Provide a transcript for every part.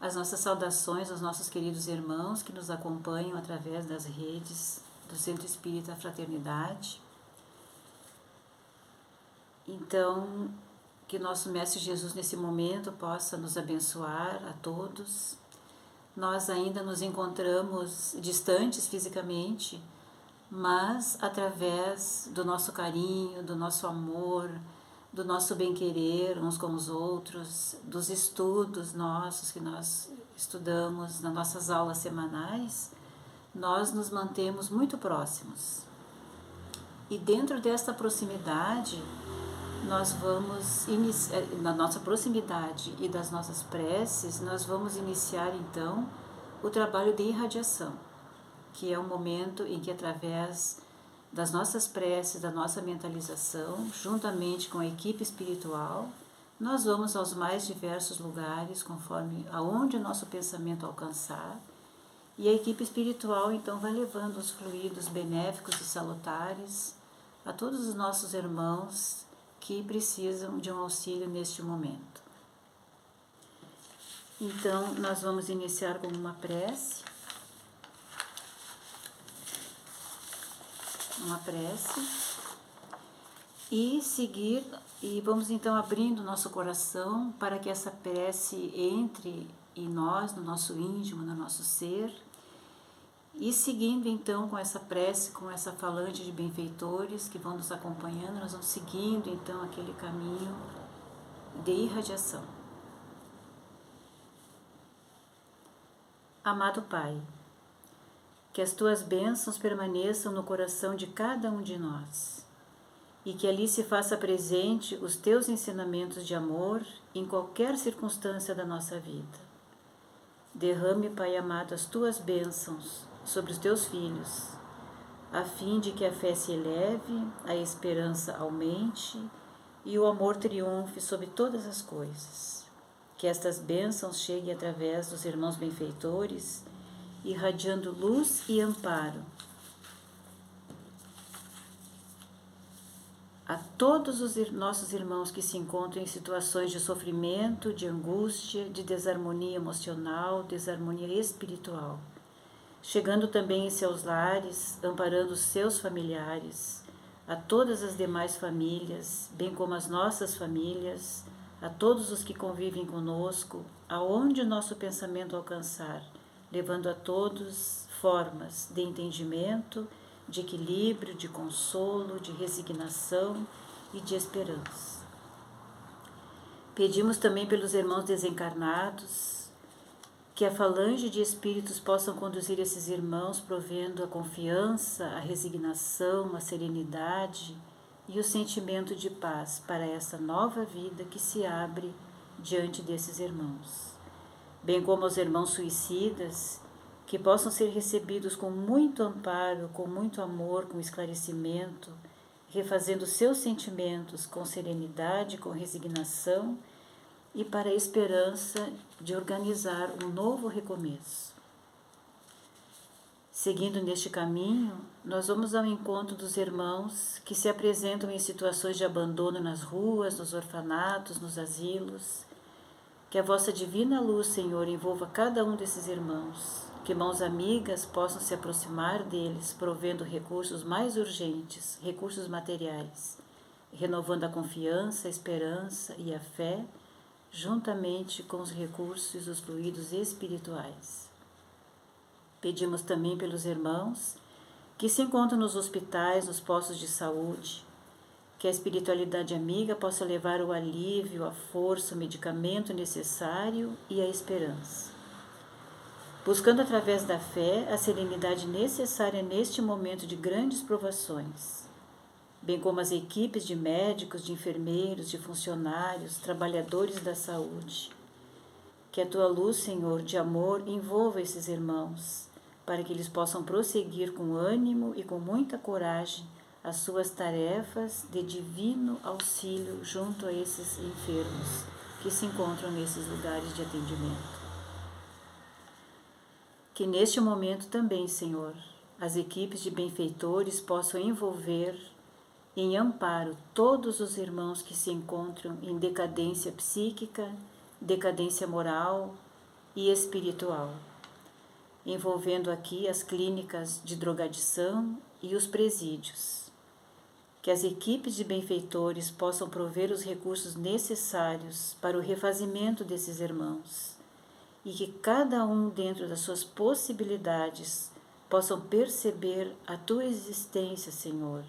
as nossas saudações aos nossos queridos irmãos que nos acompanham através das redes do Centro Espírita Fraternidade. Então, que nosso Mestre Jesus nesse momento possa nos abençoar a todos. Nós ainda nos encontramos distantes fisicamente, mas através do nosso carinho, do nosso amor, do nosso bem-querer uns com os outros, dos estudos nossos que nós estudamos nas nossas aulas semanais, nós nos mantemos muito próximos. E dentro desta proximidade, nós vamos na nossa proximidade e das nossas preces, nós vamos iniciar então o trabalho de irradiação, que é um momento em que através das nossas preces, da nossa mentalização, juntamente com a equipe espiritual, nós vamos aos mais diversos lugares, conforme aonde o nosso pensamento alcançar, e a equipe espiritual então vai levando os fluidos benéficos e salutares a todos os nossos irmãos que precisam de um auxílio neste momento. Então, nós vamos iniciar com uma prece. E seguir, e vamos então abrindo nosso coração para que essa prece entre em nós, no nosso íntimo, no nosso ser, e seguindo então com essa prece, com essa falange de benfeitores que vão nos acompanhando, nós vamos seguindo então aquele caminho de irradiação. Amado Pai, que as Tuas bênçãos permaneçam no coração de cada um de nós e que ali se faça presente os Teus ensinamentos de amor em qualquer circunstância da nossa vida. Derrame, Pai amado, as Tuas bênçãos sobre os Teus filhos, a fim de que a fé se eleve, a esperança aumente e o amor triunfe sobre todas as coisas. Que estas bênçãos cheguem através dos irmãos benfeitores, irradiando luz e amparo a todos os nossos irmãos que se encontram em situações de sofrimento, de angústia, de desarmonia emocional, desarmonia espiritual, chegando também em seus lares, amparando os seus familiares, a todas as demais famílias, bem como as nossas famílias, a todos os que convivem conosco, aonde o nosso pensamento alcançar, levando a todos formas de entendimento, de equilíbrio, de consolo, de resignação e de esperança. Pedimos também pelos irmãos desencarnados, que a falange de espíritos possam conduzir esses irmãos, provendo a confiança, a resignação, a serenidade e o sentimento de paz para essa nova vida que se abre diante desses irmãos. Bem como os irmãos suicidas, que possam ser recebidos com muito amparo, com muito amor, com esclarecimento, refazendo seus sentimentos com serenidade, com resignação e para a esperança de organizar um novo recomeço. Seguindo neste caminho, nós vamos ao encontro dos irmãos que se apresentam em situações de abandono nas ruas, nos orfanatos, nos asilos. Que a vossa divina luz, Senhor, envolva cada um desses irmãos, que mãos amigas possam se aproximar deles, provendo recursos mais urgentes, recursos materiais, renovando a confiança, a esperança e a fé, juntamente com os recursos e os fluidos espirituais. Pedimos também pelos irmãos que se encontram nos hospitais, nos postos de saúde, que a espiritualidade amiga possa levar o alívio, a força, o medicamento necessário e a esperança. Buscando através da fé a serenidade necessária neste momento de grandes provações, bem como as equipes de médicos, de enfermeiros, de funcionários, trabalhadores da saúde. Que a Tua luz, Senhor, de amor envolva esses irmãos, para que eles possam prosseguir com ânimo e com muita coragem as suas tarefas de divino auxílio junto a esses enfermos que se encontram nesses lugares de atendimento. Que neste momento também, Senhor, as equipes de benfeitores possam envolver em amparo todos os irmãos que se encontram em decadência psíquica, decadência moral, e espiritual, envolvendo aqui as clínicas de drogadição e os presídios. Que as equipes de benfeitores possam prover os recursos necessários para o refazimento desses irmãos e que cada um, dentro das suas possibilidades, possam perceber a tua existência, Senhor,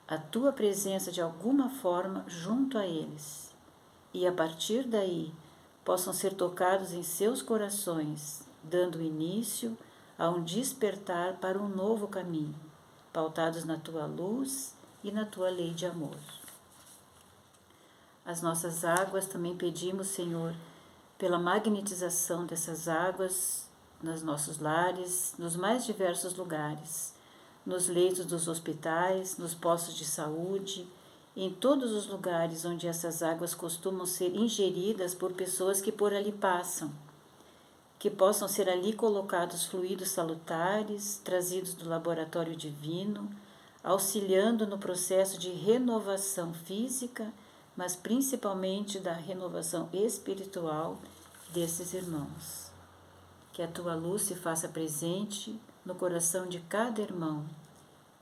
a tua presença de alguma forma junto a eles e a partir daí possam ser tocados em seus corações, dando início a um despertar para um novo caminho, pautados na tua luz e na tua lei de amor. As nossas águas também pedimos, Senhor, pela magnetização dessas águas nos nossos lares, nos mais diversos lugares, nos leitos dos hospitais, nos postos de saúde, em todos os lugares onde essas águas costumam ser ingeridas por pessoas que por ali passam, que possam ser ali colocados fluidos salutares, trazidos do laboratório divino, auxiliando no processo de renovação física, mas principalmente da renovação espiritual desses irmãos. Que a tua luz se faça presente no coração de cada irmão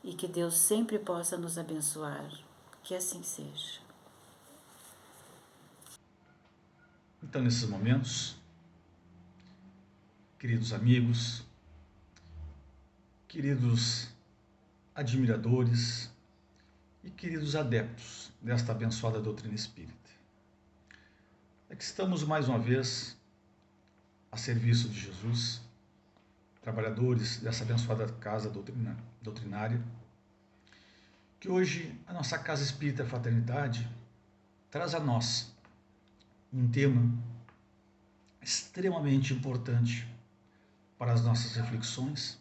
e que Deus sempre possa nos abençoar. Que assim seja. Então, nesses momentos, queridos amigos, queridos admiradores e queridos adeptos desta abençoada doutrina espírita, é que estamos mais uma vez a serviço de Jesus, trabalhadores dessa abençoada casa doutrinária, que hoje a nossa Casa Espírita Fraternidade traz a nós um tema extremamente importante para as nossas reflexões,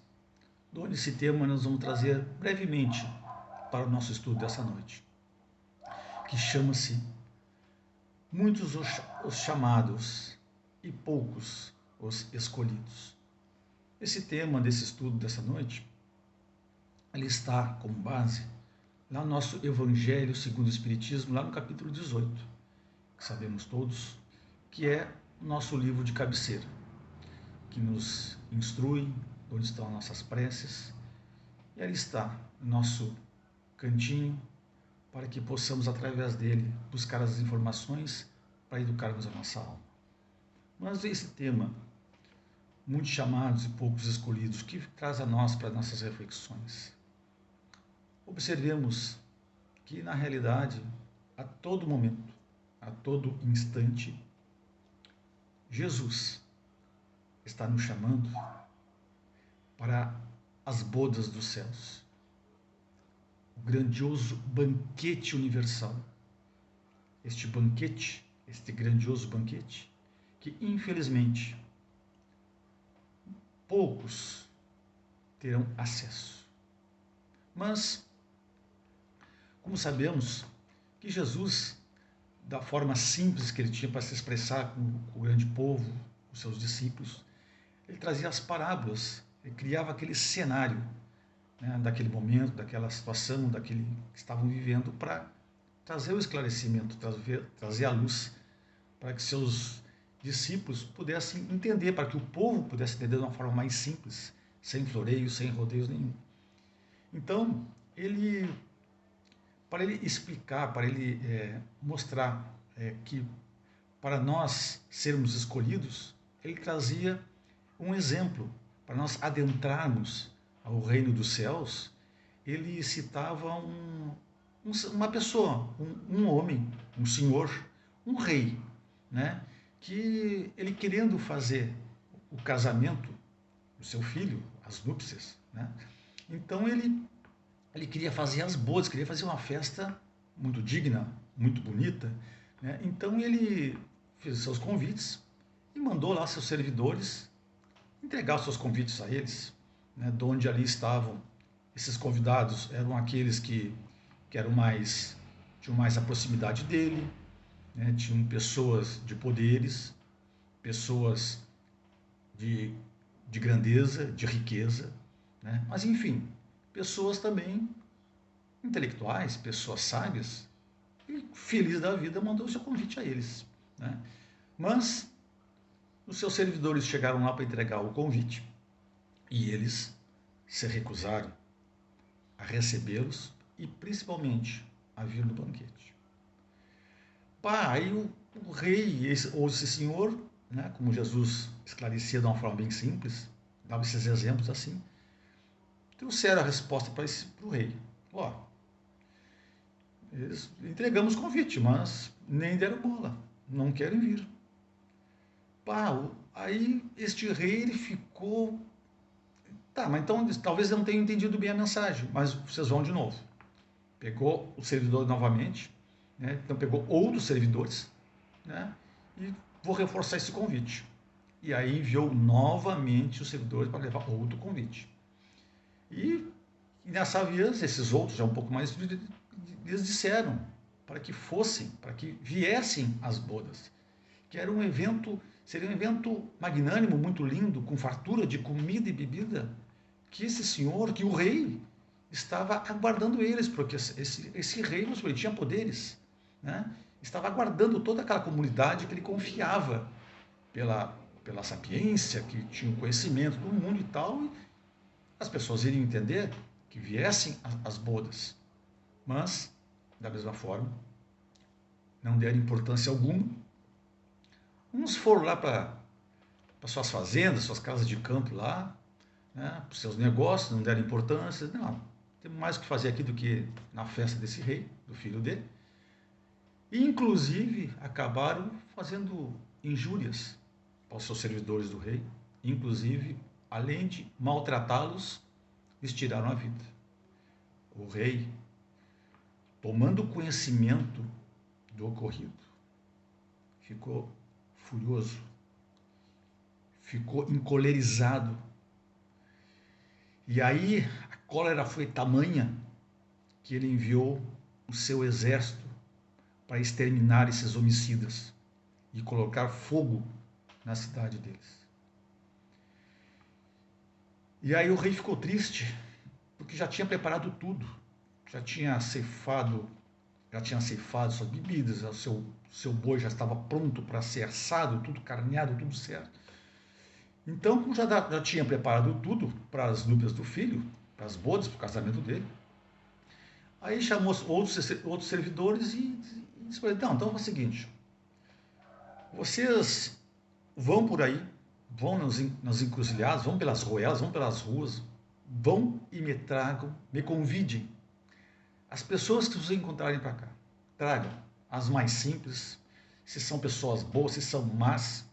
onde esse tema nós vamos trazer brevemente para o nosso estudo dessa noite, que chama-se Muitos os chamados e poucos os escolhidos. Esse tema desse estudo dessa noite, ele está como base lá no nosso Evangelho segundo o Espiritismo, lá no capítulo 18, que sabemos todos que é o nosso livro de cabeceira, que nos instrui onde estão as nossas preces, e ali está o nosso cantinho para que possamos, através dele, buscar as informações para educarmos a nossa alma. Mas esse tema, muitos chamados e poucos escolhidos, que traz a nós para nossas reflexões. Observemos que, na realidade, a todo momento, a todo instante, Jesus está nos chamando para as bodas dos céus, o grandioso banquete universal. Este banquete, este grandioso banquete, que infelizmente poucos terão acesso. Mas, como sabemos que Jesus, da forma simples que ele tinha para se expressar com o grande povo, os seus discípulos, ele trazia as parábolas, ele criava aquele cenário, né, daquele momento, daquela situação, daquele que estavam vivendo, para trazer o esclarecimento, trazer a luz, para que seus discípulos pudessem entender, para que o povo pudesse entender de uma forma mais simples, sem floreios, sem rodeios nenhum. Então, para ele explicar, para ele mostrar que para nós sermos escolhidos, ele trazia um exemplo. Para nós adentrarmos ao reino dos céus, ele citava uma pessoa, um homem, um senhor, um rei, né? Que ele, querendo fazer o casamento do seu filho, as núpcias, né? Então ele queria fazer as bodas, queria fazer uma festa muito digna, muito bonita, né? Então ele fez seus convites e mandou lá seus servidores entregar os seus convites a eles, né? De onde ali estavam esses convidados, eram aqueles que tinham mais a proximidade dele, né? Tinham pessoas de poderes, pessoas de grandeza, de riqueza, né? Mas enfim, pessoas também intelectuais, pessoas sábias, e feliz da vida mandou o seu convite a eles, né? Mas os seus servidores chegaram lá para entregar o convite e eles se recusaram a recebê-los e principalmente a vir no banquete. Aí o rei, ou esse senhor, né, como Jesus esclarecia de uma forma bem simples, dava esses exemplos assim, trouxeram a resposta para o rei. Eles entregamos o convite, mas nem deram bola, não querem vir. Aí este rei ele ficou... mas então talvez eu não tenha entendido bem a mensagem, mas vocês vão de novo. Pegou o servidor novamente, né? Então pegou outros servidores, né? E vou reforçar esse convite. E aí enviou novamente os servidores para levar outro convite. E nessa vez, esses outros, já um pouco mais, eles disseram para que fossem, para que viessem às bodas, que era seria um evento magnânimo, muito lindo, com fartura de comida e bebida, que esse senhor, que o rei, estava aguardando eles, porque esse rei ele tinha poderes, né? Estava aguardando toda aquela comunidade que ele confiava pela sapiência, que tinha o conhecimento do mundo e tal, e as pessoas iriam entender que viessem às bodas. Mas, da mesma forma, não deram importância alguma. Uns foram lá para suas fazendas, suas casas de campo lá, né, para os seus negócios, não deram importância. Não, tem mais o que fazer aqui do que na festa desse rei, do filho dele. E, inclusive, acabaram fazendo injúrias aos seus servidores do rei. Inclusive, além de maltratá-los, lhes tiraram a vida. O rei, tomando conhecimento do ocorrido, ficou furioso, ficou encolerizado. E aí a cólera foi tamanha que ele enviou o seu exército para exterminar esses homicidas e colocar fogo na cidade deles. E aí o rei ficou triste, porque já tinha preparado tudo, já tinha ceifado suas bebidas, o seu boi já estava pronto para ser assado, tudo carneado, tudo certo. Então, como já tinha preparado tudo para as núpcias do filho, para as bodas, para o casamento dele, aí chamou outros servidores e disse para ele, então é o seguinte, vocês vão por aí, vão nas encruzilhadas, vão pelas ruelas, vão pelas ruas, vão e me convidem as pessoas que vocês encontrarem para cá. Tragam as mais simples, se são pessoas boas, se são más,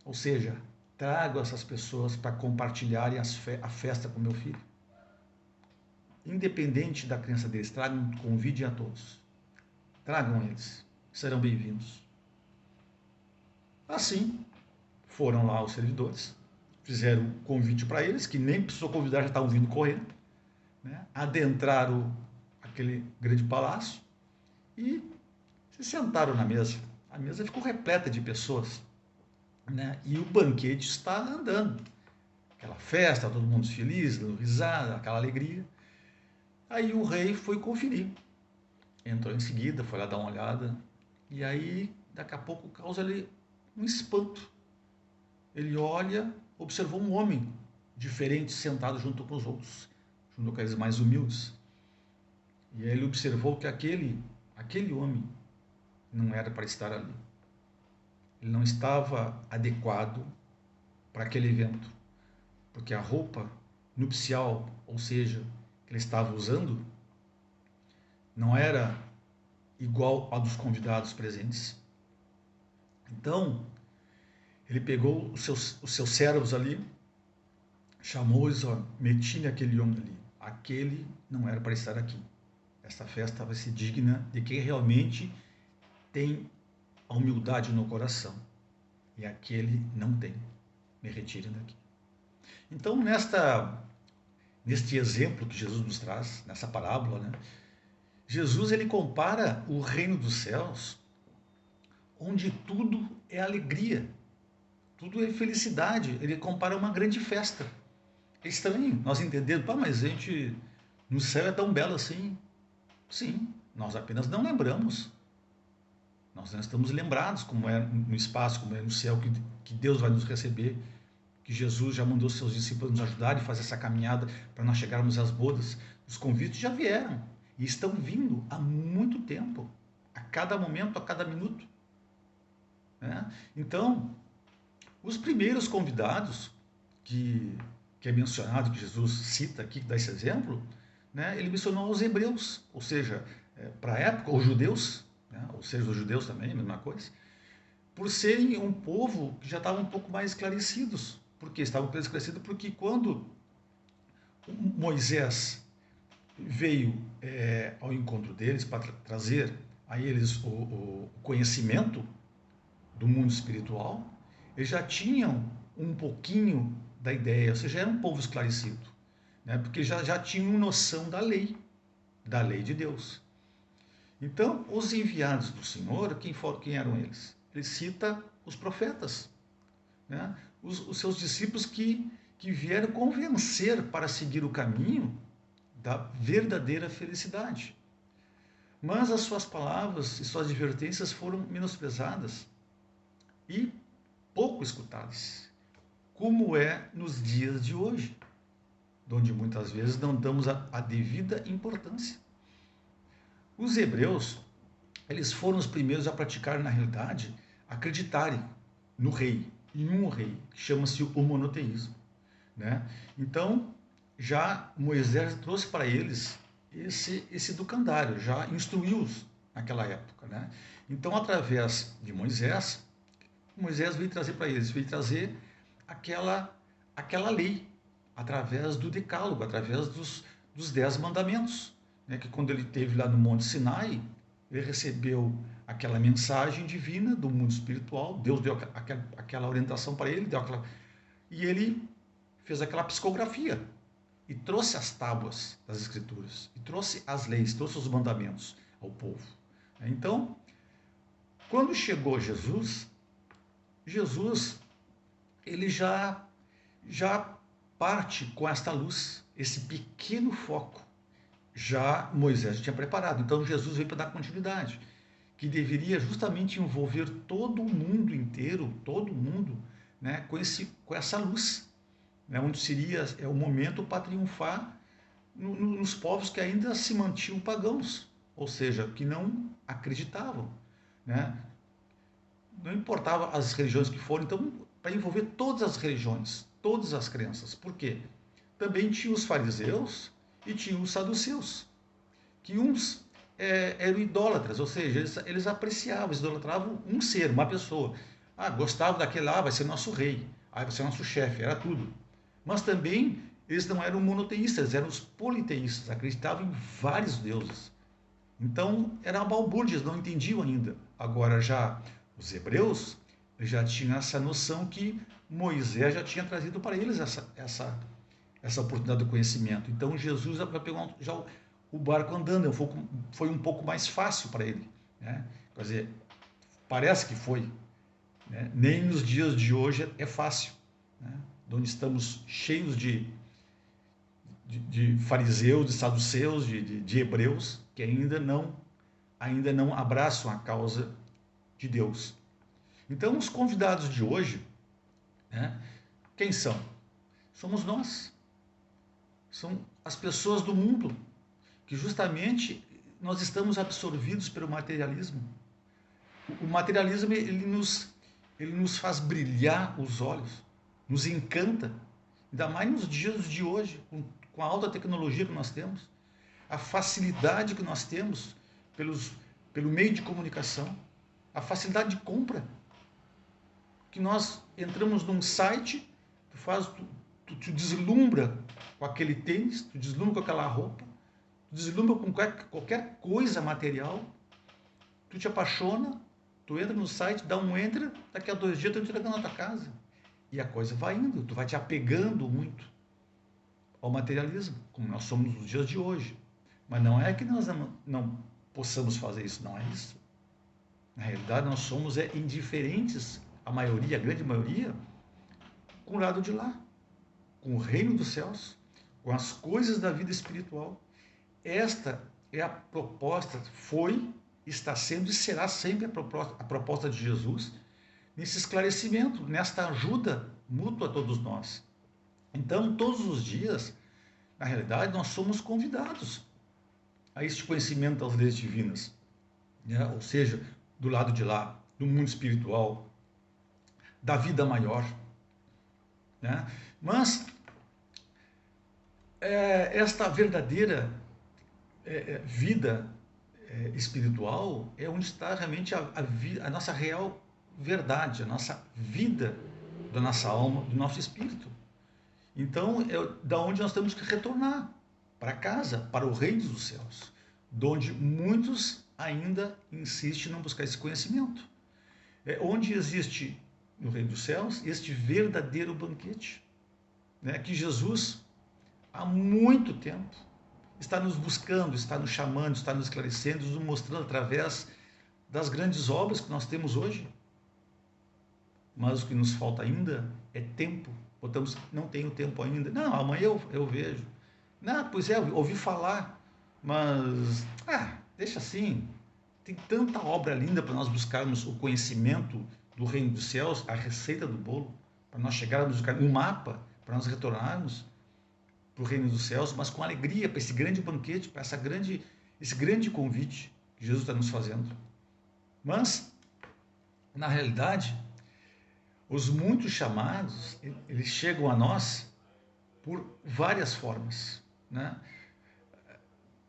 ou seja, tragam essas pessoas para compartilharem a festa com meu filho. Independente da crença deles, tragam, convidem a todos. Tragam eles, serão bem-vindos. Assim, foram lá os servidores, fizeram um convite para eles, que nem precisou convidar, já estavam vindo correndo, né? Adentraram aquele grande palácio e se sentaram na mesa. A mesa ficou repleta de pessoas, né? E o banquete está andando. Aquela festa, todo mundo feliz, dando risada, aquela alegria. Aí o rei foi conferir. Entrou em seguida, foi lá dar uma olhada. E aí, daqui a pouco, causa ali um espanto. Ele olha, observou um homem diferente sentado junto com os outros, junto com aqueles mais humildes. E aí ele observou que aquele homem não era para estar ali. Ele não estava adequado para aquele evento, porque a roupa nupcial, ou seja, que ele estava usando, não era igual a dos convidados presentes. Então, ele pegou os seus servos ali, chamou-os, meti naquele homem ali. Aquele não era para estar aqui. Esta festa vai ser digna de quem realmente tem a humildade no coração. E aquele não tem. Me retirem daqui. Então, neste exemplo que Jesus nos traz, nessa parábola, né, Jesus ele compara o reino dos céus, onde tudo é alegria, tudo é felicidade. Ele compara uma grande festa. É estranho nós entendemos, mas a gente no céu é tão belo assim. Sim, nós apenas não lembramos. Nós não estamos lembrados como é no espaço, como é no céu, que Deus vai nos receber, que Jesus já mandou seus discípulos nos ajudarem a fazer essa caminhada para nós chegarmos às bodas. Os convites já vieram e estão vindo há muito tempo, a cada momento, a cada minuto. Né? Então, os primeiros convidados que é mencionado, que Jesus cita aqui, que dá esse exemplo, né? Ele mencionou os hebreus, ou seja, para a época, os judeus, né? Ou seja, os judeus também, a mesma coisa, por serem um povo que já estava um pouco mais esclarecidos. Por que estavam mais esclarecidos? Porque quando Moisés veio ao encontro deles para trazer a eles o conhecimento do mundo espiritual, eles já tinham um pouquinho da ideia, ou seja, era um povo esclarecido, né? Porque já tinham noção da lei de Deus. Então, os enviados do Senhor, quem eram eles? Ele cita os profetas, né? Os seus discípulos que vieram convencer para seguir o caminho da verdadeira felicidade. Mas as suas palavras e suas advertências foram menosprezadas e pouco escutadas, como é nos dias de hoje, onde muitas vezes não damos a devida importância. Os hebreus, eles foram os primeiros a praticar, na realidade, acreditarem no rei, em um rei, que chama-se o monoteísmo. Né? Então, já Moisés trouxe para eles esse educandário, já instruiu-os naquela época. Né? Então, através de Moisés veio trazer para eles, veio trazer aquela lei, através do decálogo, através dos 10 mandamentos, né? Que quando ele esteve lá no Monte Sinai, ele recebeu aquela mensagem divina do mundo espiritual, Deus deu aquela orientação para ele, e ele fez aquela psicografia, e trouxe as tábuas das Escrituras, e trouxe as leis, trouxe os mandamentos ao povo. Então, quando chegou Jesus, ele já parte com esta luz, esse pequeno foco. Já Moisés tinha preparado. Então Jesus veio para dar continuidade, que deveria justamente envolver todo o mundo inteiro, todo mundo, né, com essa luz, né, onde seria o momento para triunfar nos povos que ainda se mantinham pagãos, ou seja, que não acreditavam, né? Não importava as religiões que foram, então, para envolver todas as religiões, todas as crenças. Por quê? Também tinha os fariseus e tinha os saduceus, que uns eram idólatras, ou seja, eles apreciavam, eles idolatravam um ser, uma pessoa. Gostavam daquele lá, vai ser nosso rei, vai ser nosso chefe, era tudo. Mas também eles não eram monoteístas, eles eram os politeístas, acreditavam em vários deuses. Então, eram balbúrdias, não entendiam ainda. Agora, já os hebreus já tinham essa noção que Moisés já tinha trazido para eles essa oportunidade do conhecimento. Então, Jesus já pegou já o barco andando, foi um pouco mais fácil para ele. Né? Quer dizer, parece que foi. Né? Nem nos dias de hoje é fácil. Né? Onde estamos cheios de fariseus, de saduceus, de hebreus, que ainda não abraçam a causa de Deus. Então, os convidados de hoje, né, quem são? Somos nós. São as pessoas do mundo, que justamente nós estamos absorvidos pelo materialismo. O materialismo, ele nos faz brilhar os olhos, nos encanta, ainda mais nos dias de hoje, com a alta tecnologia que nós temos, a facilidade que nós temos pelo meio de comunicação, a facilidade de compra, que nós entramos num site, tu deslumbra com aquele tênis, tu deslumbra com aquela roupa, tu deslumbra com qualquer coisa material, tu te apaixona, tu entra no site, dá um enter, daqui a 2 dias tu entra na tua casa. E a coisa vai indo, tu vai te apegando muito ao materialismo, como nós somos nos dias de hoje. Mas não é que nós não possamos fazer isso, não é isso. Na realidade, nós somos indiferentes, a grande maioria, com o lado de lá, com o reino dos céus, com as coisas da vida espiritual. Esta é a proposta, foi está sendo e será sempre a proposta de Jesus nesse esclarecimento, nesta ajuda mútua a todos nós. Então, todos os dias, na realidade, nós somos convidados a este conhecimento das leis divinas, né? Ou seja, do lado de lá, do mundo espiritual, da vida maior, né? Mas esta verdadeira vida espiritual é onde está realmente a nossa real verdade, a nossa vida da nossa alma, do nosso espírito. Então, é da onde nós temos que retornar para casa, para o reino dos céus, de onde muitos ainda insistem em não buscar esse conhecimento. É onde existe no reino dos céus este verdadeiro banquete, né, que Jesus há muito tempo está nos buscando, está nos chamando, está nos esclarecendo, nos mostrando através das grandes obras que nós temos hoje. Mas o que nos falta ainda é tempo. Botamos, não tenho tempo ainda. Não, amanhã eu vejo. Não, pois é, ouvi falar, mas deixa assim. Tem tanta obra linda para nós buscarmos o conhecimento do reino dos céus, a receita do bolo, para nós chegarmos no mapa, para nós retornarmos para o reino dos céus, mas com alegria, para esse grande banquete, para esse grande convite que Jesus está nos fazendo. Mas, na realidade, os muitos chamados, eles chegam a nós por várias formas, né?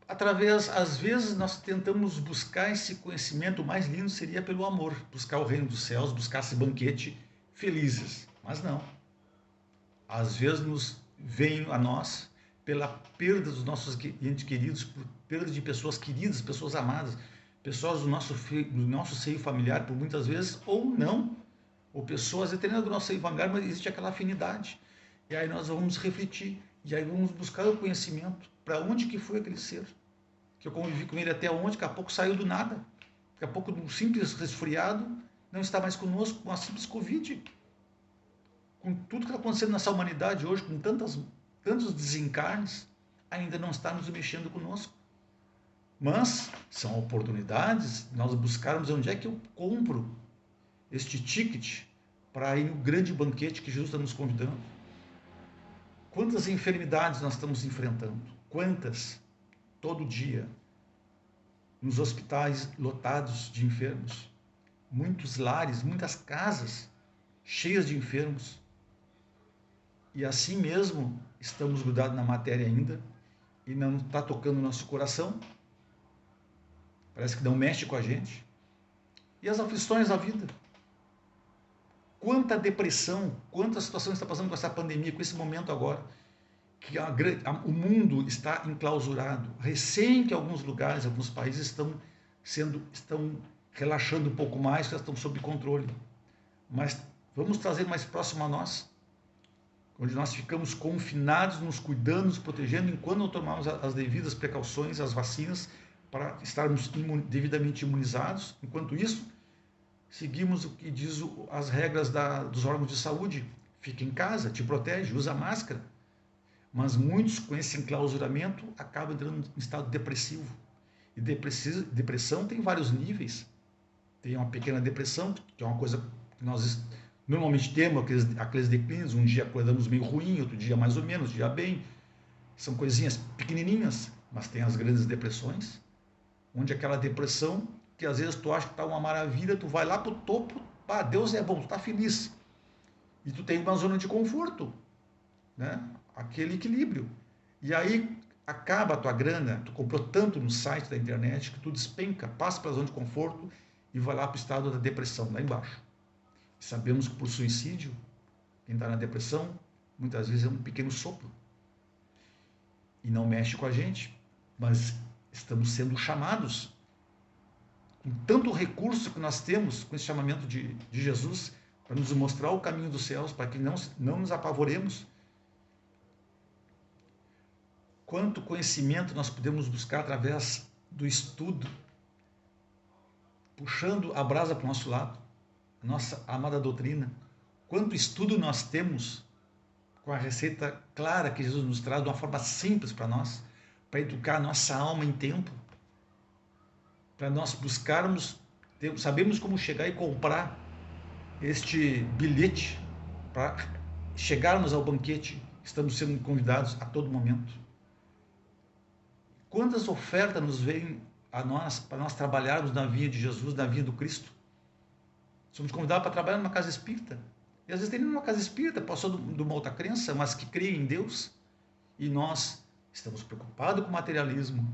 Através, às vezes, nós tentamos buscar esse conhecimento, o mais lindo seria pelo amor, buscar o reino dos céus, buscar esse banquete felizes, mas não. Às vezes nos vem a nós pela perda dos nossos entes queridos, por perda de pessoas queridas, pessoas amadas, pessoas do nosso seio familiar, por muitas vezes, ou não, ou pessoas até do nosso seio familiar, mas existe aquela afinidade. E aí nós vamos refletir, e aí vamos buscar o conhecimento, para onde que foi aquele ser, que eu convivi com ele até onde, daqui a pouco saiu do nada, daqui a pouco um simples resfriado, não está mais conosco, com uma simples Covid, com tudo que está acontecendo nessa humanidade hoje, com tantos desencarnes, ainda não está nos mexendo conosco. Mas são oportunidades de nós buscarmos onde é que eu compro este ticket para ir no grande banquete que Jesus está nos convidando. Quantas enfermidades nós estamos enfrentando? Quantas? Todo dia. Nos hospitais lotados de enfermos. Muitos lares, muitas casas cheias de enfermos. E assim mesmo estamos grudados na matéria ainda e não está tocando o nosso coração. Parece que não mexe com a gente. E as aflições da vida. Quanta depressão, quanta situação está passando com essa pandemia, com esse momento agora, que o mundo está enclausurado. Recém que alguns lugares, alguns países estão relaxando um pouco mais, já estão sob controle. Mas vamos trazer mais próximo a nós, onde nós ficamos confinados, nos cuidando, nos protegendo, enquanto não tomamos as devidas precauções, as vacinas, para estarmos devidamente imunizados. Enquanto isso, seguimos o que diz as regras dos órgãos de saúde. Fica em casa, te protege, usa máscara. Mas muitos, com esse enclausuramento, acabam entrando em estado depressivo. E depressão tem vários níveis. Tem uma pequena depressão, que é uma coisa que nós normalmente temos, aqueles declínios, um dia acordamos meio ruim, outro dia mais ou menos, outro dia bem. São coisinhas pequenininhas, mas tem as grandes depressões, onde aquela depressão, que às vezes tu acha que está uma maravilha, tu vai lá para o topo, Deus é bom, tu está feliz. E tu tem uma zona de conforto, né? Aquele equilíbrio. E aí acaba a tua grana, tu comprou tanto no site da internet que tu despenca, passa para a zona de conforto e vai lá para o estado da depressão, lá embaixo. E sabemos que por suicídio, quem está na depressão, muitas vezes é um pequeno sopro. E não mexe com a gente, mas estamos sendo chamados, com tanto recurso que nós temos, com esse chamamento de Jesus, para nos mostrar o caminho dos céus, para que não nos apavoremos. Quanto conhecimento nós podemos buscar através do estudo, puxando a brasa para o nosso lado, a nossa amada doutrina. Quanto estudo nós temos com a receita clara que Jesus nos traz, de uma forma simples para nós, para educar a nossa alma em tempo, para nós buscarmos, sabemos como chegar e comprar este bilhete para chegarmos ao banquete. Estamos sendo convidados a todo momento. Quantas ofertas nos vêm a nós, para nós trabalharmos na vinha de Jesus, na vinha do Cristo? Somos convidados para trabalhar numa casa espírita. E às vezes tem numa casa espírita, passou de uma outra crença, mas que crê em Deus. E nós estamos preocupados com o materialismo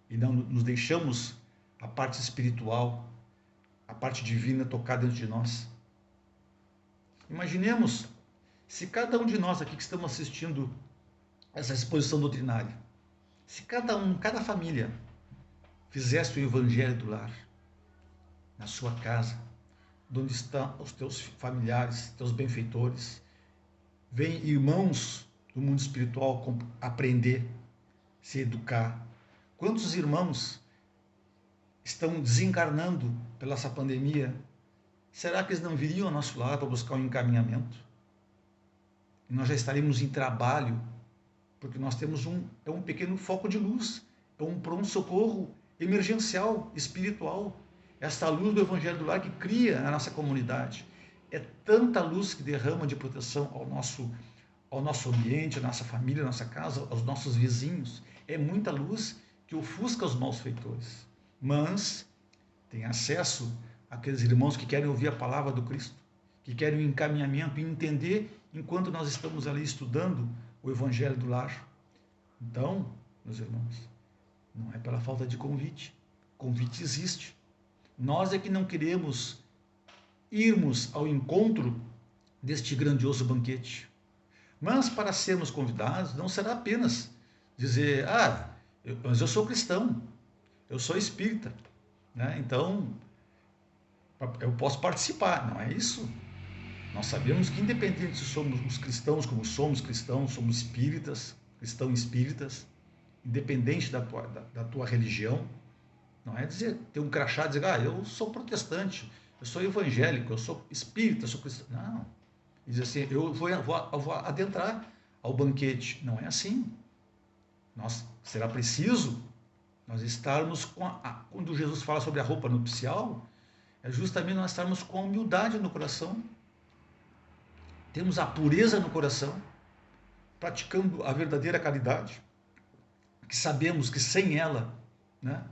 e não nos deixamos a parte espiritual, a parte divina tocar dentro de nós. Imaginemos se cada um de nós aqui que estamos assistindo essa exposição doutrinária, se cada família fizesse o evangelho do lar, na sua casa, onde estão os teus familiares, teus benfeitores, vêm irmãos do mundo espiritual aprender, se educar. Quantos irmãos estão desencarnando pela essa pandemia? Será que eles não viriam ao nosso lado para buscar um encaminhamento? E nós já estaremos em trabalho, porque nós temos um pequeno foco de luz, é um pronto-socorro emergencial, espiritual. Esta luz do Evangelho do Lar que cria a nossa comunidade. É tanta luz que derrama de proteção ao nosso ambiente, à nossa família, à nossa casa, aos nossos vizinhos. É muita luz que ofusca os malfeitores. Mas tem acesso àqueles irmãos que querem ouvir a palavra do Cristo, que querem um encaminhamento e entender enquanto nós estamos ali estudando o Evangelho do Lar. Então, meus irmãos, não é pela falta de convite. Convite existe. Nós é que não queremos irmos ao encontro deste grandioso banquete. Mas para sermos convidados, não será apenas dizer, mas eu sou cristão, eu sou espírita, né? Então eu posso participar. Não é isso. Nós sabemos que independente se somos os cristãos, como somos cristãos, somos espíritas, cristãos espíritas, independente da tua religião, não é dizer, ter um crachá e dizer, eu sou protestante, eu sou evangélico, eu sou espírita, eu sou cristão. Não. Diz assim, eu vou adentrar ao banquete. Não é assim. Será preciso nós estarmos quando Jesus fala sobre a roupa nupcial, é justamente nós estarmos com a humildade no coração. Temos a pureza no coração, praticando a verdadeira caridade, que sabemos que sem ela, né,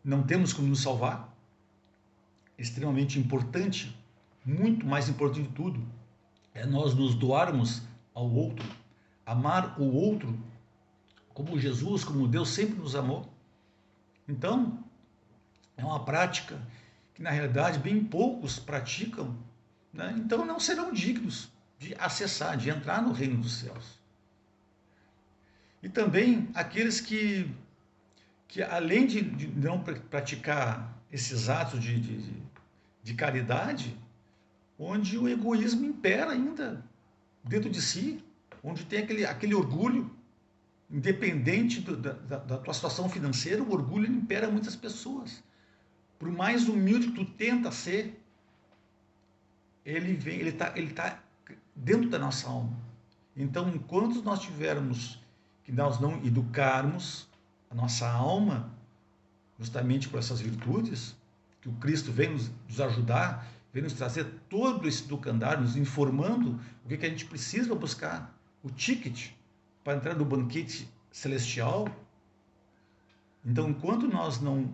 não temos como nos salvar. Extremamente importante, muito mais importante de tudo, é nós nos doarmos ao outro, amar o outro como Jesus, como Deus sempre nos amou. Então, é uma prática que na realidade bem poucos praticam, né? Então não serão dignos de acessar, de entrar no reino dos céus. E também aqueles que além de não praticar esses atos de caridade, onde o egoísmo impera ainda dentro de si, onde tem aquele orgulho, independente da tua situação financeira, o orgulho impera muitas pessoas. Por mais humilde que tu tenta ser, ele está dentro da nossa alma. Então, enquanto nós tivermos que nós não educarmos a nossa alma, justamente por essas virtudes, que o Cristo vem nos ajudar, vem nos trazer todo esse educandário, nos informando o que a gente precisa buscar, o ticket para entrar no banquete celestial. Então, enquanto nós não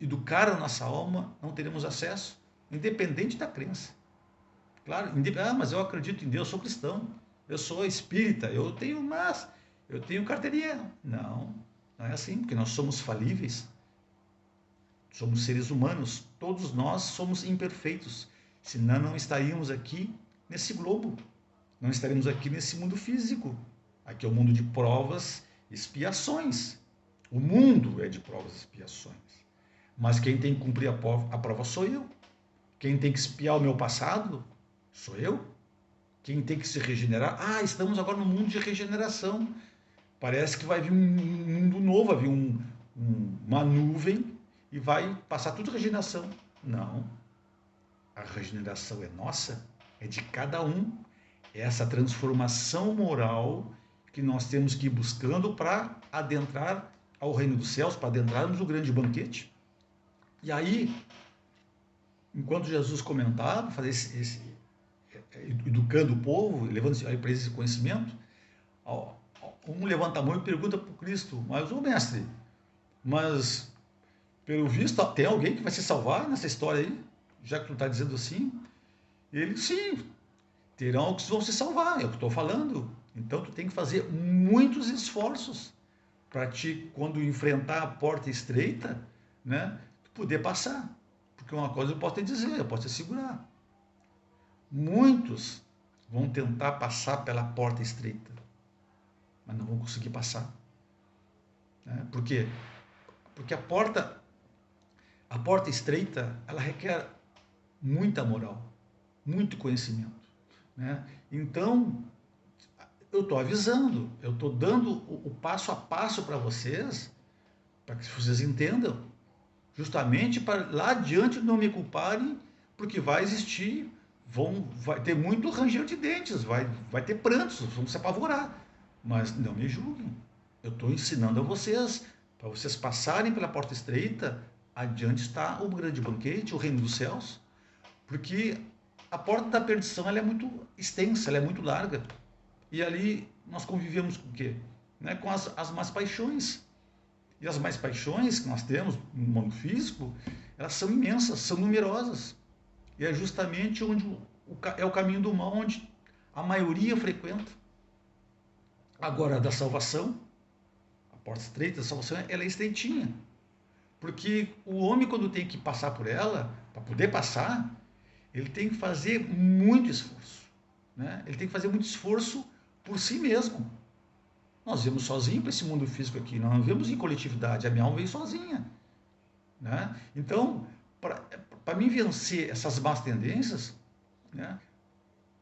educar a nossa alma, não teremos acesso, independente da crença. Claro, mas eu acredito em Deus, eu sou cristão, eu sou espírita, eu tenho carteirinha. Não é assim, porque nós somos falíveis, somos seres humanos, todos nós somos imperfeitos, senão não estaríamos aqui nesse globo, não estaríamos aqui nesse mundo físico. Aqui é o mundo de provas e expiações. O mundo é de provas e expiações. Mas quem tem que cumprir a prova sou eu. Quem tem que expiar o meu passado sou eu. Quem tem que se regenerar, estamos agora no mundo de regeneração. Parece que vai vir um mundo novo, vai vir uma nuvem e vai passar tudo regeneração. Não. A regeneração é nossa, é de cada um. É essa transformação moral que nós temos que ir buscando para adentrar ao reino dos céus, para adentrarmos o grande banquete. E aí, enquanto Jesus comentava, educando o povo, levando para esse conhecimento, um levanta a mão e pergunta para o Cristo: mas, ô mestre, mas pelo visto tem alguém que vai se salvar nessa história aí? Já que tu está dizendo assim? Ele: sim, terão que vão se salvar, é o que estou falando. Então tu tem que fazer muitos esforços para ti, quando enfrentar a porta estreita, né, tu poder passar. Porque uma coisa eu posso te dizer, eu posso te assegurar. Muitos vão tentar passar pela porta estreita, mas não vão conseguir passar. Né? Por quê? Porque a porta estreita, ela requer muita moral, muito conhecimento. Né? Então, eu estou avisando, eu estou dando o passo a passo para vocês, para que vocês entendam, justamente para lá adiante não me culparem, porque vai existir, vai ter muito ranger de dentes, vai ter prantos, vão se apavorar, mas não me julguem. Eu estou ensinando a vocês, para vocês passarem pela porta estreita, adiante está o grande banquete, o reino dos céus, porque a porta da perdição ela é muito extensa, ela é muito larga. E ali nós convivemos com o quê? Né? Com as más paixões. E as más paixões que nós temos no mundo físico, elas são imensas, são numerosas. E é justamente onde é o caminho do mal, onde a maioria frequenta. Agora, da salvação, a porta estreita da salvação, ela é estreitinha. Porque o homem, quando tem que passar por ela, para poder passar, ele tem que fazer muito esforço. Né? Ele tem que fazer muito esforço por si mesmo. Nós vivemos sozinhos para esse mundo físico aqui, nós não vivemos em coletividade, a minha alma veio sozinha. Né? Então, para mim vencer essas más tendências, né,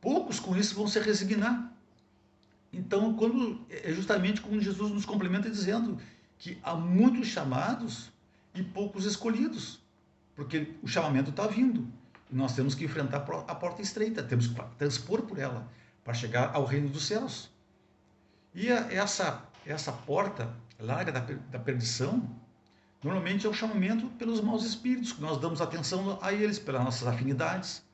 poucos com isso vão se resignar. Então, é justamente como Jesus nos complementa dizendo que há muitos chamados e poucos escolhidos, porque o chamamento está vindo. E nós temos que enfrentar a porta estreita, temos que transpor por ela, para chegar ao reino dos céus. E essa porta larga da perdição, normalmente é o chamamento pelos maus espíritos, que nós damos atenção a eles, pelas nossas afinidades.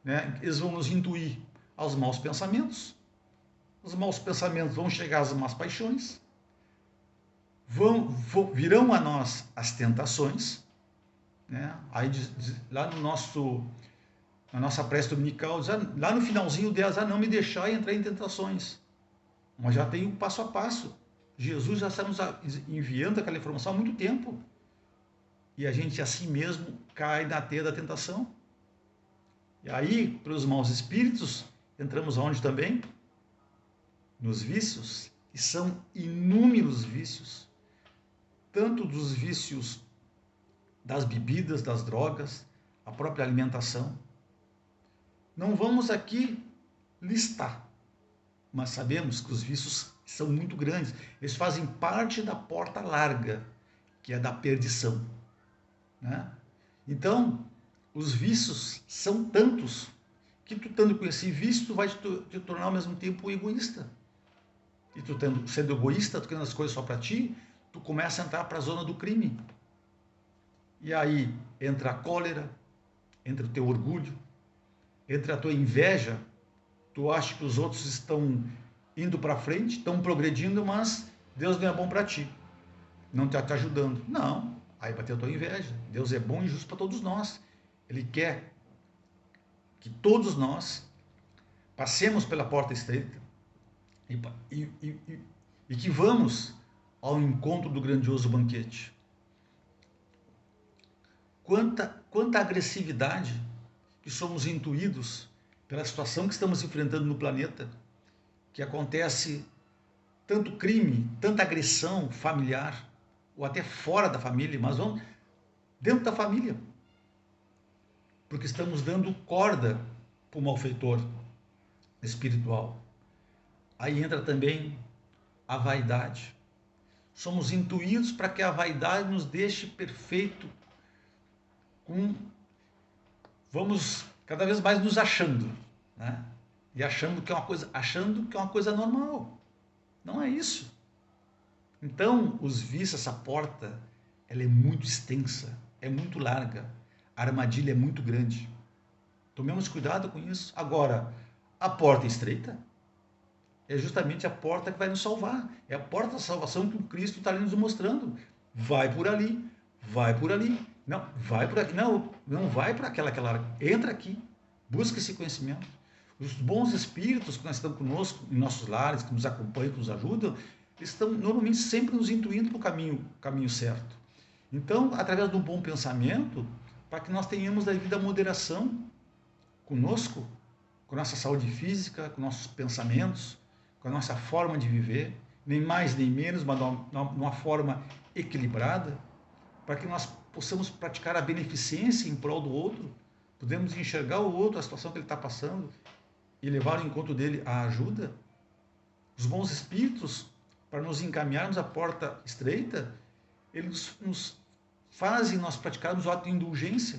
Né? Eles vão nos induir aos maus pensamentos. Os maus pensamentos vão chegar às más paixões. Virão a nós as tentações. Né? Aí lá na nossa prece dominical, lá no finalzinho delas, não me deixar entrar em tentações. Mas já tem o passo a passo. Jesus já está nos enviando aquela informação há muito tempo. E a gente assim mesmo cai na teia da tentação. E aí, pelos maus espíritos, entramos aonde também? Nos vícios, que são inúmeros vícios. Tanto dos vícios das bebidas, das drogas, a própria alimentação. Não vamos aqui listar, mas sabemos que os vícios são muito grandes. Eles fazem parte da porta larga, que é da perdição. Né? Então, os vícios são tantos que tu estando com esse vício, tu vai te tornar ao mesmo tempo egoísta. E tu sendo egoísta, tu querendo as coisas só para ti, tu começa a entrar para a zona do crime. E aí entra a cólera, entra o teu orgulho, entra a tua inveja. Tu acha que os outros estão indo para frente, estão progredindo, mas Deus não é bom para ti, não está te ajudando. Não, aí vai ter a tua inveja. Deus é bom e justo para todos nós. Ele quer que todos nós passemos pela porta estreita e que vamos ao encontro do grandioso banquete. Quanta agressividade que somos intuídos pela situação que estamos enfrentando no planeta, que acontece tanto crime, tanta agressão familiar, ou até fora da família, mas vamos dentro da família, porque estamos dando corda para o malfeitor espiritual. Aí entra também a vaidade. Somos intuídos para que a vaidade nos deixe perfeito, vamos cada vez mais nos achando, né? E achando que é uma coisa normal. Não é isso. Então, os vícios, essa porta, ela é muito extensa, é muito larga, a armadilha é muito grande. Tomemos cuidado com isso. Agora, a porta estreita é justamente a porta que vai nos salvar. É a porta da salvação que o Cristo está ali nos mostrando. Vai por ali, vai por ali. Não, vai por aqui. Não, não vai para aquela. Entra aqui, busca esse conhecimento. Os bons espíritos que nós estamos conosco, em nossos lares, que nos acompanham, que nos ajudam, eles estão normalmente sempre nos intuindo para o caminho certo. Então, através de um bom pensamento, para que nós tenhamos a devida moderação conosco, com nossa saúde física, com nossos pensamentos, com a nossa forma de viver, nem mais nem menos, mas numa forma equilibrada, para que nós possamos praticar a beneficência em prol do outro, podemos enxergar o outro, a situação que ele está passando, e levar ao encontro dele a ajuda. Os bons espíritos, para nos encaminharmos à porta estreita, eles nos fazem nós praticarmos o ato de indulgência,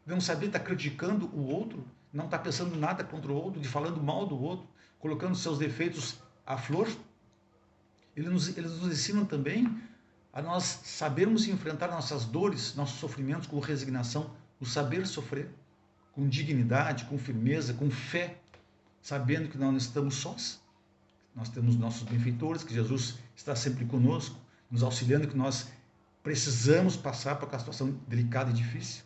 de não saber estar criticando o outro, não estar pensando nada contra o outro, de falando mal do outro, colocando seus defeitos à flor. Eles nos ensinam também a nós sabermos enfrentar nossas dores, nossos sofrimentos com resignação, o saber sofrer, com dignidade, com firmeza, com fé, sabendo que nós não estamos sós. Nós temos nossos benfeitores, que Jesus está sempre conosco, nos auxiliando, que nós precisamos passar por uma situação delicada e difícil.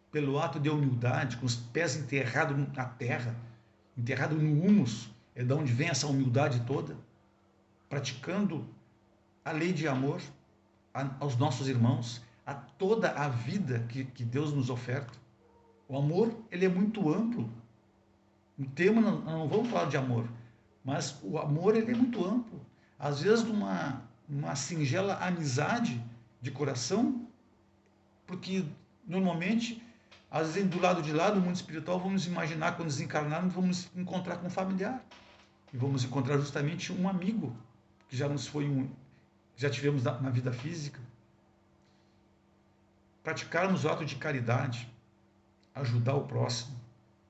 Pelo ato de humildade, com os pés enterrados na terra, enterrado no humus, é de onde vem essa humildade toda, praticando a lei de amor aos nossos irmãos, a toda a vida que Deus nos oferta. O amor, ele é muito amplo. O tema, não vamos falar de amor, mas o amor, ele é muito amplo. Às vezes, numa singela amizade de coração, porque normalmente, às vezes do lado de lá, do mundo espiritual, vamos imaginar quando desencarnarmos, vamos encontrar com um familiar. E vamos encontrar justamente um amigo, que já nos foi já tivemos na vida física. Praticarmos o ato de caridade, ajudar o próximo.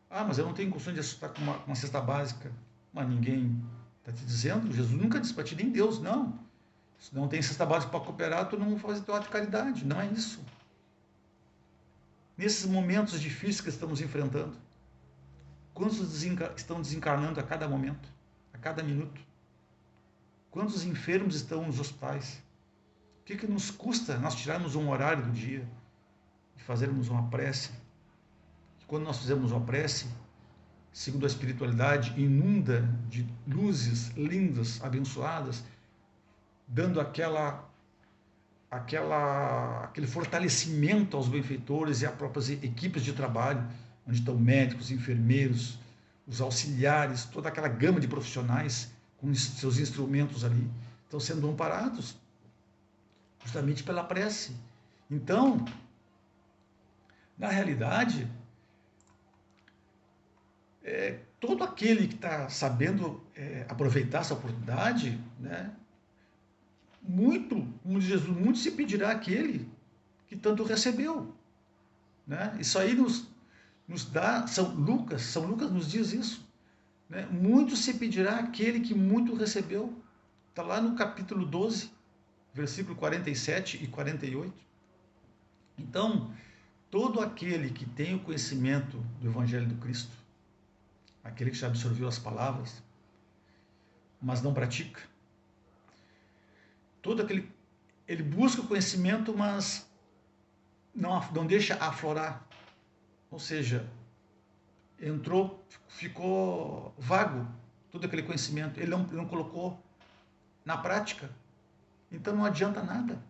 Ah, mas eu não tenho costume de assustar com uma cesta básica. Mas ninguém está te dizendo, Jesus nunca disse para ti, nem Deus, não. Se não tem cesta básica para cooperar, tu não vai fazer teu ato de caridade. Não é isso. Nesses momentos difíceis que estamos enfrentando, quantos estão desencarnando a cada momento, a cada minuto? Quantos enfermos estão nos hospitais? O que nos custa nós tirarmos um horário do dia e fazermos uma prece? E quando nós fizermos uma prece, segundo a espiritualidade, inunda de luzes lindas, abençoadas, dando aquele fortalecimento aos benfeitores e às próprias equipes de trabalho, onde estão médicos, enfermeiros, os auxiliares, toda aquela gama de profissionais com seus instrumentos ali, estão sendo amparados justamente pela prece. Então, na realidade, todo aquele que está sabendo aproveitar essa oportunidade, né, como diz Jesus, muito se pedirá àquele que tanto recebeu. Né? Isso aí nos dá, São Lucas nos diz isso. Né? Muito se pedirá àquele que muito recebeu. Está lá no capítulo 12, versículo 47 e 48. Então, todo aquele que tem o conhecimento do Evangelho do Cristo, aquele que já absorveu as palavras, mas não pratica, todo aquele, ele busca o conhecimento, mas não deixa aflorar. Ou seja, ficou vago todo aquele conhecimento, ele não colocou na prática, então não adianta nada.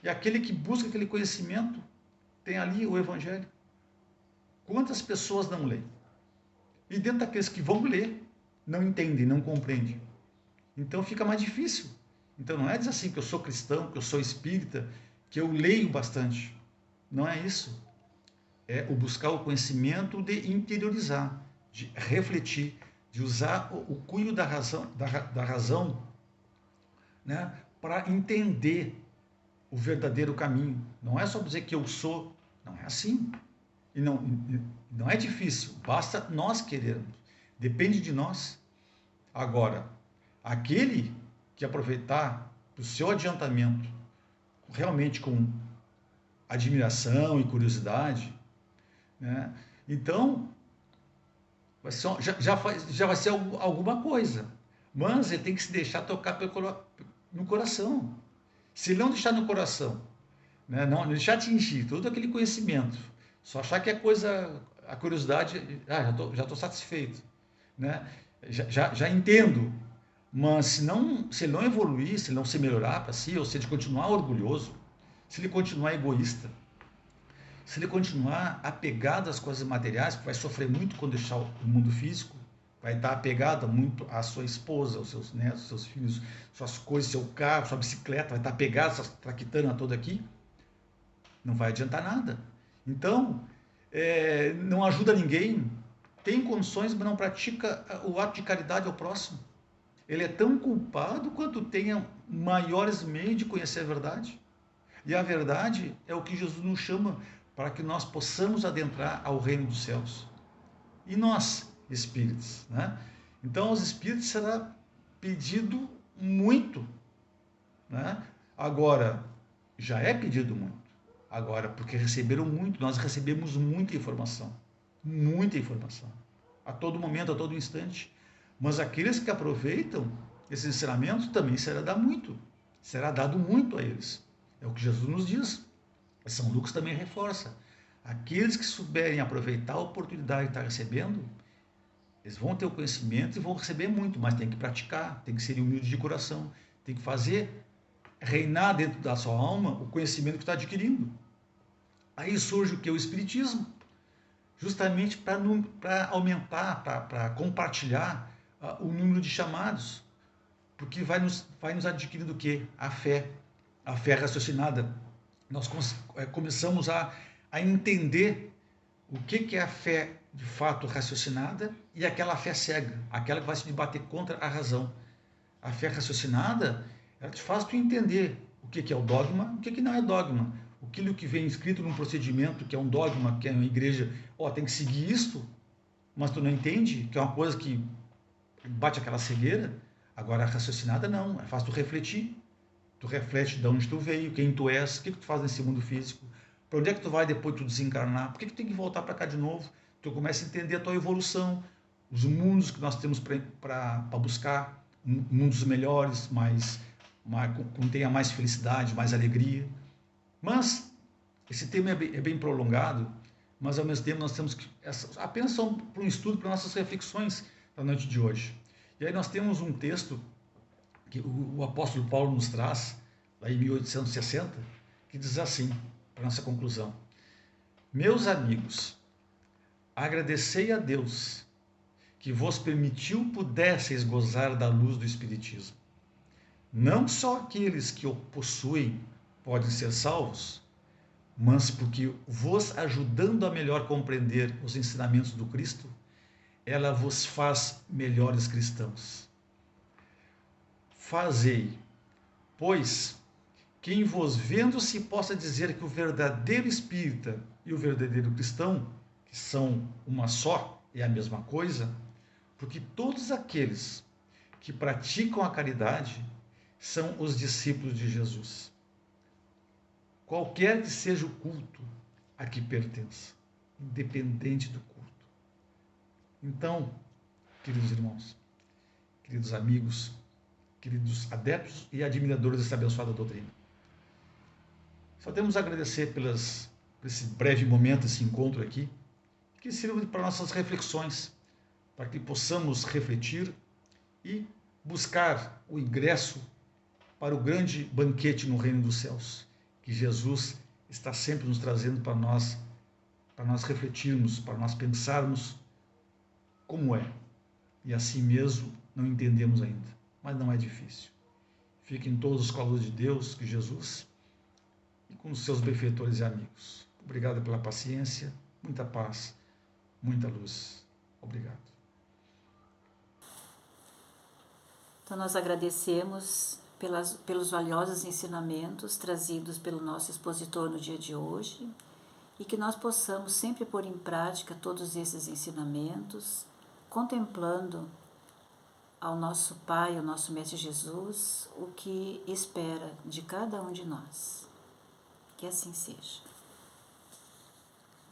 E aquele que busca aquele conhecimento, tem ali o Evangelho. Quantas pessoas não leem? E dentro daqueles que vão ler, não entendem, não compreendem. Então fica mais difícil. Então não é dizer assim que eu sou cristão, que eu sou espírita, que eu leio bastante. Não é isso. É o buscar o conhecimento de interiorizar, de refletir, de usar o cunho da razão, né, para entender o verdadeiro caminho. Não é só dizer que eu sou, não é assim. E não é difícil, basta nós querermos. Depende de nós. Agora, aquele que aproveitar o seu adiantamento realmente com admiração e curiosidade, né? Então, já vai ser alguma coisa. Mas ele tem que se deixar tocar no coração. Se ele não deixar no coração, né, não deixar atingir todo aquele conhecimento, só achar que é coisa, a curiosidade, já estou satisfeito, né? Já entendo, mas se ele não evoluir, se ele não se melhorar para si, ou se ele continuar orgulhoso, se ele continuar egoísta, se ele continuar apegado às coisas materiais, vai sofrer muito quando deixar o mundo físico, vai estar apegado muito à sua esposa, aos seus netos, aos seus filhos, suas coisas, seu carro, sua bicicleta, vai estar apegado a essa traquitana toda aqui, não vai adiantar nada. Então, não ajuda ninguém, tem condições, mas não pratica o ato de caridade ao próximo. Ele é tão culpado quanto tenha maiores meios de conhecer a verdade. E a verdade é o que Jesus nos chama para que nós possamos adentrar ao reino dos céus. E nós, espíritos, né? Então, aos espíritos será pedido muito, né? Agora, já é pedido muito. Agora, porque receberam muito, nós recebemos muita informação. Muita informação. A todo momento, a todo instante. Mas aqueles que aproveitam esse ensinamento também será dado muito. Será dado muito a eles. É o que Jesus nos diz. São Lucas também reforça. Aqueles que souberem aproveitar a oportunidade que está recebendo, eles vão ter o conhecimento e vão receber muito, mas tem que praticar, tem que ser humilde de coração, tem que fazer reinar dentro da sua alma o conhecimento que está adquirindo. Aí surge o que? O Espiritismo, justamente para aumentar, para compartilhar o número de chamados, porque vai nos adquirindo o quê? A fé raciocinada. Nós começamos a entender o que é a fé de fato raciocinada e aquela fé cega, aquela que vai se debater contra a razão. A fé raciocinada, ela te faz tu entender o que é o dogma, o que não é dogma. Aquilo que vem escrito num procedimento que é um dogma, que é uma igreja, tem que seguir isto, mas tu não entende, que é uma coisa que bate aquela cegueira. Agora a raciocinada não, é fácil tu refletir. Tu reflete de onde tu veio, quem tu és, o que tu faz nesse mundo físico, para onde é que tu vai depois de tu desencarnar, por que tu tem que voltar para cá de novo? Tu começa a entender a tua evolução, os mundos que nós temos para buscar, mundos melhores, com tenha mais felicidade, mais alegria. Mas esse tema é bem prolongado, mas ao mesmo tempo nós temos que apenas só para um estudo, para nossas reflexões da noite de hoje. E aí nós temos um texto que o apóstolo Paulo nos traz, lá em 1860, que diz assim, para nossa conclusão: meus amigos, agradecei a Deus que vos permitiu pudesseis gozar da luz do Espiritismo. Não só aqueles que o possuem podem ser salvos, mas porque vos ajudando a melhor compreender os ensinamentos do Cristo, ela vos faz melhores cristãos. Fazei, pois, que em vos vendo se possa dizer que o verdadeiro espírita e o verdadeiro cristão, que são uma só e a mesma coisa, porque todos aqueles que praticam a caridade são os discípulos de Jesus. Qualquer que seja o culto a que pertença, independente do culto. Então, queridos irmãos, queridos amigos, queridos adeptos e admiradores dessa abençoada doutrina, só temos a agradecer por esse breve momento, esse encontro aqui, que sirva para nossas reflexões, para que possamos refletir e buscar o ingresso para o grande banquete no reino dos céus, que Jesus está sempre nos trazendo para nós refletirmos, para nós pensarmos como é. E assim mesmo não entendemos ainda, mas não é difícil. Fiquem todos os colos de Deus, que Jesus, e com os seus benfeitores e amigos. Obrigado pela paciência, muita paz, muita luz. Obrigado. Então nós agradecemos pelos valiosos ensinamentos trazidos pelo nosso expositor no dia de hoje e que nós possamos sempre pôr em prática todos esses ensinamentos, contemplando ao nosso Pai, ao nosso Mestre Jesus, o que espera de cada um de nós. Que assim seja.